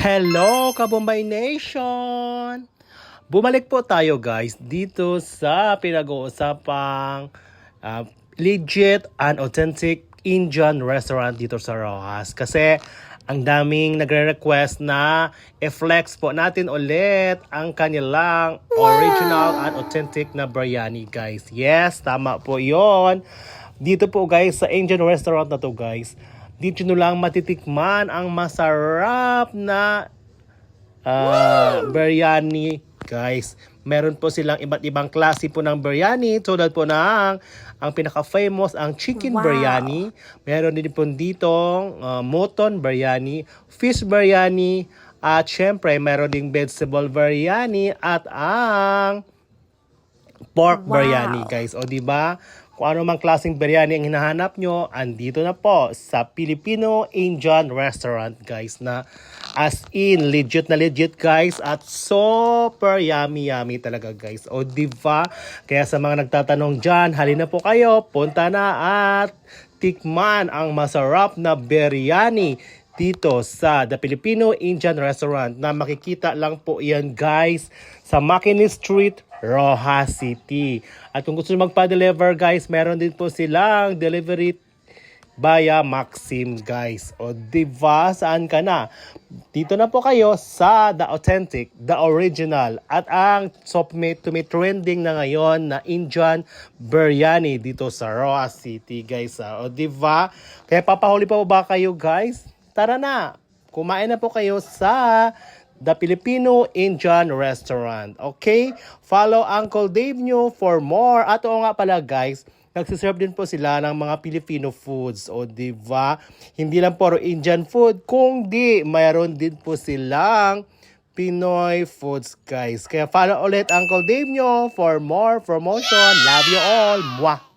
Hello, Kabombay Nation! Bumalik po tayo guys dito sa pinag-uusapang legit and authentic Indian restaurant dito sa Rojas. Kasi ang daming nagre-request na i-flex po natin ulit ang kanilang original and authentic na biryani guys. Yes, tama po yon. Dito po guys sa Indian restaurant na to guys, dito nyo lang matitikman ang masarap na biryani guys. Meron po silang iba't ibang klase po ng biryani, tulad po ng ang pinaka-famous ang chicken biryani. Meron din po ditong mutton biryani, fish biryani, at syempre meron ding vegetable biryani at ang pork biryani guys. O di ba? Kung ano mang klaseng biryani ang hinahanap nyo, andito na po sa Filipino Indian restaurant guys, na as in legit na legit guys, at super yummy talaga guys. O diba? Kaya sa mga nagtatanong dyan, halina po kayo, punta na at tikman ang masarap na biryani dito sa The Filipino Indian Restaurant, na makikita lang po yan guys sa Makinis Street, Rojas City. At kung gusto nyo magpa-deliver guys, meron din po silang delivery via Maxim guys. O diba, saan ka na? Dito na po kayo sa the authentic, the original, at ang trending na ngayon na Indian biryani dito sa Rojas City guys. O diba? Kaya papahuli pa po ba kayo guys? Tara na, kumain na po kayo sa The Filipino Indian Restaurant. Okay? Follow Uncle Dave nyo for more. At oo nga pala guys, nagsiserve din po sila ng mga Filipino foods. O diba? Hindi lang puro Indian food, kundi mayroon din po silang Pinoy foods guys. Kaya follow ulit Uncle Dave nyo for more promotion. Love you all. Mwah!